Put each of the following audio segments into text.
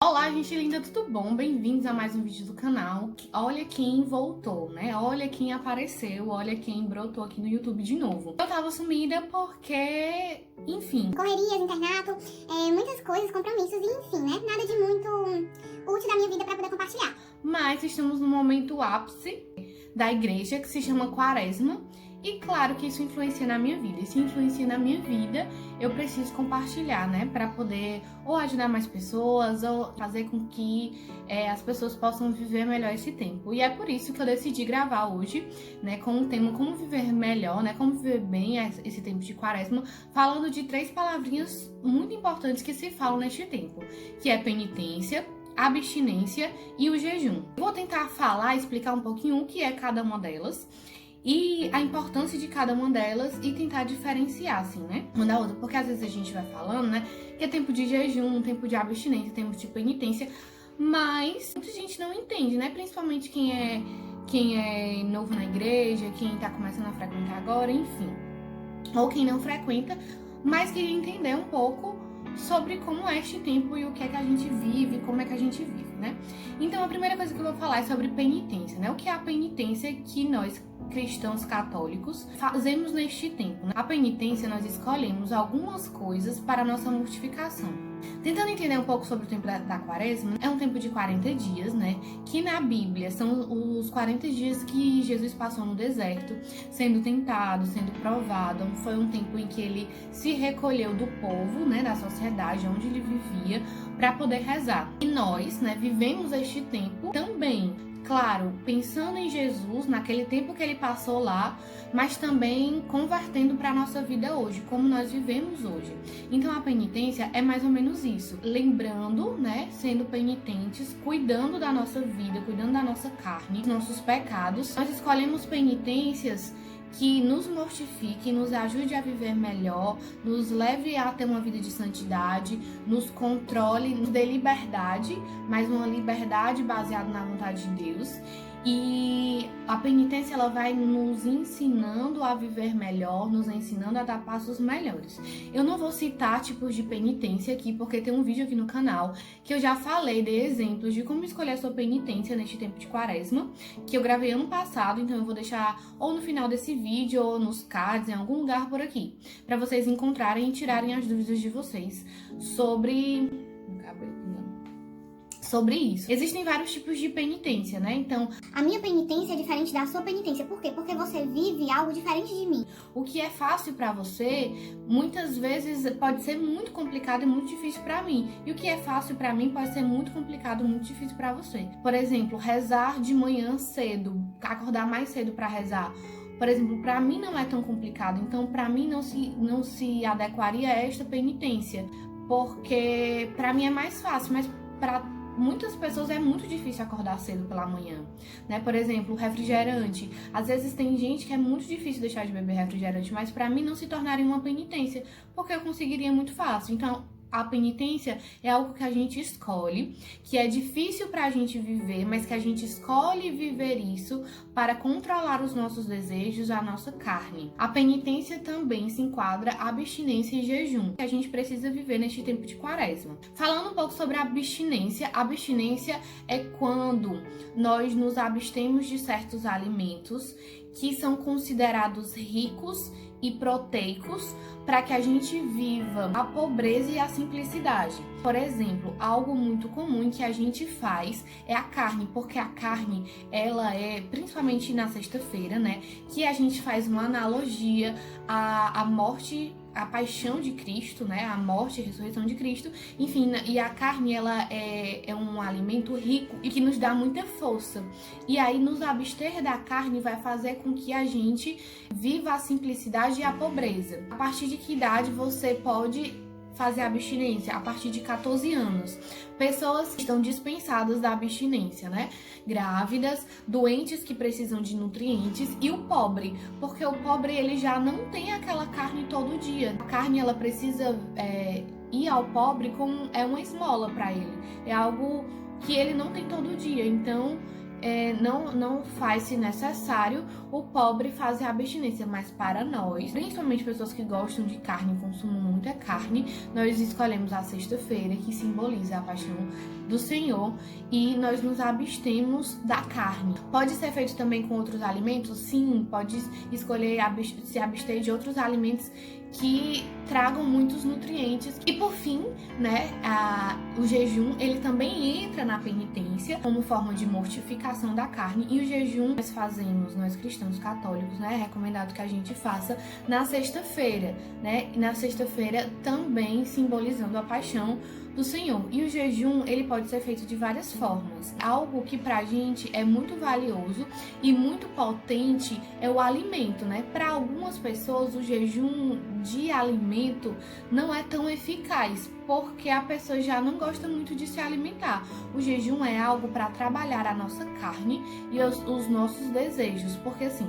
Olá, gente linda, tudo bom? Bem-vindos a mais um vídeo do canal. Olha quem voltou, né? Olha quem apareceu, olha quem brotou aqui no YouTube de novo. Eu tava sumida porque, enfim... correrias, internato, muitas coisas, compromissos e enfim, né? Nada de muito útil da minha vida pra poder compartilhar. Mas estamos no momento ápice da igreja, que se chama Quaresma. E claro que isso influencia na minha vida. E se influencia na minha vida, eu preciso compartilhar, né? Pra poder ou ajudar mais pessoas, ou fazer com que as pessoas possam viver melhor esse tempo. E é por isso que eu decidi gravar hoje, né? Com o tema como viver melhor, né? Como viver bem esse tempo de Quaresma, falando de 3 palavrinhas muito importantes que se falam neste tempo, que é penitência, abstinência e o jejum. Vou tentar explicar um pouquinho o que é cada uma delas e a importância de cada uma delas e tentar diferenciar, assim, né? Uma da outra, porque às vezes a gente vai falando, né? Que é tempo de jejum, tempo de abstinência, tempo de penitência, mas muita gente não entende, né? Principalmente quem é novo na igreja, quem tá começando a frequentar agora, enfim. Ou quem não frequenta, mas queria entender um pouco sobre como é este tempo e o que é que a gente vive, como é que a gente vive, né? Então, a primeira coisa que eu vou falar é sobre penitência, né? O que é a penitência que nós, cristãos católicos, fazemos neste tempo, né? A penitência, nós escolhemos algumas coisas para a nossa mortificação. Tentando entender um pouco sobre o tempo da Quaresma, é um tempo de 40 dias, né? Que na Bíblia são os 40 dias que Jesus passou no deserto, sendo tentado, sendo provado. Foi um tempo em que ele se recolheu do povo, né? Da sociedade onde ele vivia, para poder rezar. E nós, né? Vivemos este tempo também. Claro, pensando em Jesus, naquele tempo que ele passou lá, mas também convertendo para a nossa vida hoje, como nós vivemos hoje. Então a penitência é mais ou menos isso, lembrando, né, sendo penitentes, cuidando da nossa vida, cuidando da nossa carne, dos nossos pecados. Nós escolhemos penitências que nos mortifique, nos ajude a viver melhor, nos leve a ter uma vida de santidade, nos controle, nos dê liberdade, mas uma liberdade baseada na vontade de Deus. E a penitência, ela vai nos ensinando a viver melhor, nos ensinando a dar passos melhores. Eu não vou citar tipos de penitência aqui, porque tem um vídeo aqui no canal que eu já falei de exemplos de como escolher a sua penitência neste tempo de Quaresma, que eu gravei ano passado, então eu vou deixar ou no final desse vídeo ou nos cards, em algum lugar por aqui, para vocês encontrarem e tirarem as dúvidas de vocês sobre isso. Existem vários tipos de penitência, né? Então, a minha penitência é diferente da sua penitência. Por quê? Porque você vive algo diferente de mim. O que é fácil pra você, muitas vezes pode ser muito complicado e muito difícil pra mim. E o que é fácil pra mim pode ser muito complicado e muito difícil pra você. Por exemplo, rezar de manhã cedo, acordar mais cedo pra rezar. Por exemplo, para mim não é tão complicado, então para mim não se adequaria a esta penitência, porque para mim é mais fácil, mas para muitas pessoas é muito difícil acordar cedo pela manhã, né? Por exemplo, refrigerante. Às vezes tem gente que é muito difícil deixar de beber refrigerante, mas para mim não se tornaria uma penitência, porque eu conseguiria muito fácil. Então, a penitência é algo que a gente escolhe, que é difícil pra gente viver, mas que a gente escolhe viver isso para controlar os nossos desejos, a nossa carne. A penitência também se enquadra abstinência e jejum, que a gente precisa viver neste tempo de Quaresma. Falando um pouco sobre a abstinência é quando nós nos abstemos de certos alimentos que são considerados ricos e proteicos para que a gente viva a pobreza e a simplicidade. Por exemplo, algo muito comum que a gente faz é a carne, porque a carne, ela é, principalmente na sexta-feira, né, que a gente faz uma analogia à morte, a paixão de Cristo, né, a morte e a ressurreição de Cristo, enfim, e a carne, ela é um alimento rico e que nos dá muita força. E aí, nos abster da carne vai fazer com que a gente viva a simplicidade e a pobreza. A partir de que idade você pode fazer abstinência? A partir de 14 anos. Pessoas que estão dispensadas da abstinência, né? Grávidas, doentes que precisam de nutrientes e o pobre, porque o pobre ele já não tem aquela carne todo dia. A carne ela precisa ir ao pobre como é uma esmola para ele. É algo que ele não tem todo dia. Então não faz, se necessário, o pobre fazer a abstinência, mas para nós, principalmente pessoas que gostam de carne e consumem muita carne, nós escolhemos a sexta-feira, que simboliza a paixão do Senhor, e nós nos abstemos da carne. Pode ser feito também com outros alimentos? Sim, pode escolher se abster de outros alimentos que tragam muitos nutrientes. E por fim, né, o jejum, ele também entra na penitência como forma de mortificação da carne. E o jejum nós fazemos, nós cristãos católicos, né, é recomendado que a gente faça na sexta-feira, né, e na sexta-feira também simbolizando a paixão do Senhor. E o jejum, ele pode ser feito de várias formas. Algo que pra gente é muito valioso e muito potente é o alimento, né? Para algumas pessoas, o jejum de alimento não é tão eficaz, porque a pessoa já não gosta muito de se alimentar. O jejum é algo para trabalhar a nossa carne e os nossos desejos, porque assim,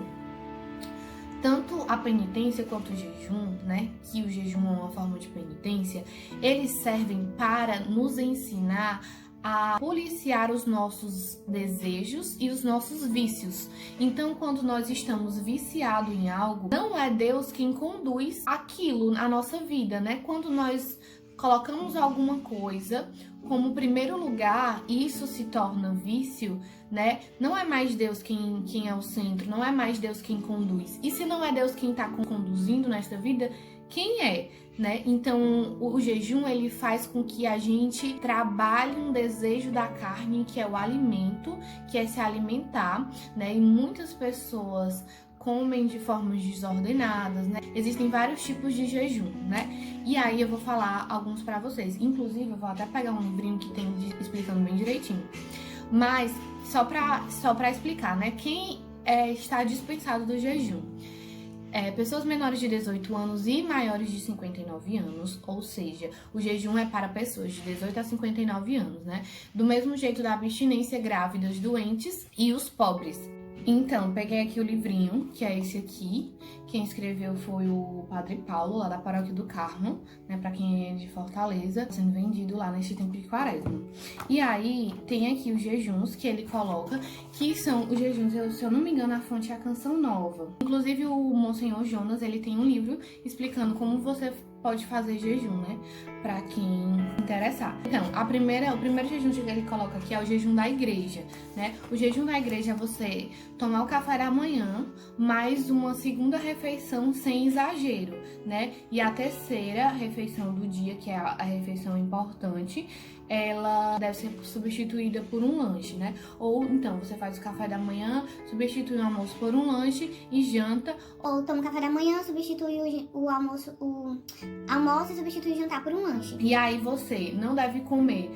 tanto a penitência quanto o jejum, né, que o jejum é uma forma de penitência, eles servem para nos ensinar a policiar os nossos desejos e os nossos vícios. Então, quando nós estamos viciados em algo, não é Deus quem conduz aquilo na nossa vida, né? Quando nós colocamos alguma coisa como primeiro lugar, isso se torna vício, né? Não é mais Deus quem é o centro, não é mais Deus quem conduz. E se não é Deus quem está conduzindo nesta vida, quem é, né? Então, o jejum, ele faz com que a gente trabalhe um desejo da carne, que é o alimento, que é se alimentar, né? E muitas pessoas comem de formas desordenadas, né? Existem vários tipos de jejum, né? E aí eu vou falar alguns pra vocês. Inclusive, eu vou até pegar um livrinho que tem explicando bem direitinho. Mas, só pra explicar, né? Quem está dispensado do jejum? Pessoas menores de 18 anos e maiores de 59 anos, ou seja, o jejum é para pessoas de 18 a 59 anos, né? Do mesmo jeito da abstinência, grávidas, doentes e os pobres. Então, peguei aqui o livrinho, que é esse aqui. Quem escreveu foi o Padre Paulo, lá da Paróquia do Carmo, né? Pra quem é de Fortaleza, sendo vendido lá neste tempo de quaresma. E aí, tem aqui os jejuns que ele coloca, que são os jejuns, se eu não me engano, a fonte é a Canção Nova. Inclusive, o Monsenhor Jonas, ele tem um livro explicando como você pode fazer jejum, né? Pra quem interessar. Então, o primeiro jejum que ele coloca aqui é o jejum da igreja, né? O jejum da igreja é você tomar o café da manhã, mais uma segunda refeição sem exagero, né? E a terceira refeição do dia, que é a refeição importante, ela deve ser substituída por um lanche, né? Ou então você faz o café da manhã, substitui o almoço por um lanche e janta. Ou toma o café da manhã, substitui o almoço e substitui o jantar por um lanche. E aí você não deve comer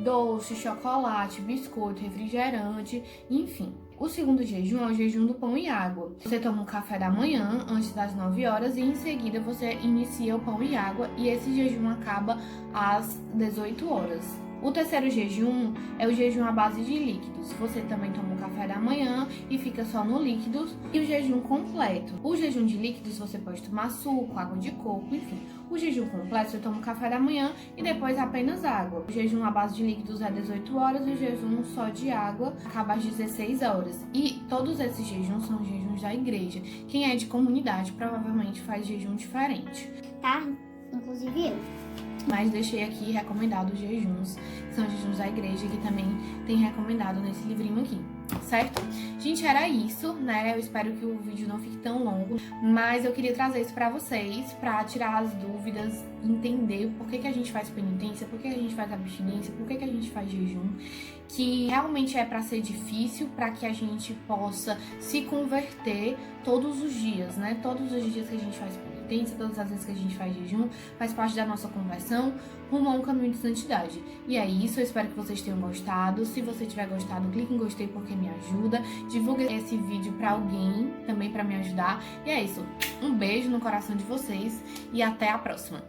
doce, chocolate, biscoito, refrigerante, enfim. O segundo jejum é o jejum do pão e água. Você toma o café da manhã antes das 9 horas e em seguida você inicia o pão e água e esse jejum acaba às 18 horas. O terceiro jejum é o jejum à base de líquidos. Você também toma o café da manhã e fica só no líquidos. E o jejum completo. O jejum de líquidos você pode tomar suco, água de coco, enfim. O jejum completo você toma o café da manhã e depois apenas água. O jejum à base de líquidos é 18 horas e o jejum só de água acaba às 16 horas. E todos esses jejuns são jejuns da igreja. Quem é de comunidade provavelmente faz jejum diferente. Tá? Inclusive eu. Mas deixei aqui recomendado os jejuns, que são os jejuns da igreja, que também tem recomendado nesse livrinho aqui, certo? Gente, era isso, né? Eu espero que o vídeo não fique tão longo, mas eu queria trazer isso pra vocês, pra tirar as dúvidas, entender por que a gente faz penitência, por que a gente faz abstinência, por que a gente faz jejum, que realmente é pra ser difícil, pra que a gente possa se converter todos os dias, né? Todos os dias que a gente faz penitência, todas as vezes que a gente faz jejum, faz parte da nossa conversão rumo a um caminho de santidade. E é isso, eu espero que vocês tenham gostado. Se você tiver gostado, clique em gostei porque me ajuda. Divulgue esse vídeo pra alguém também pra me ajudar. E é isso, um beijo no coração de vocês e até a próxima.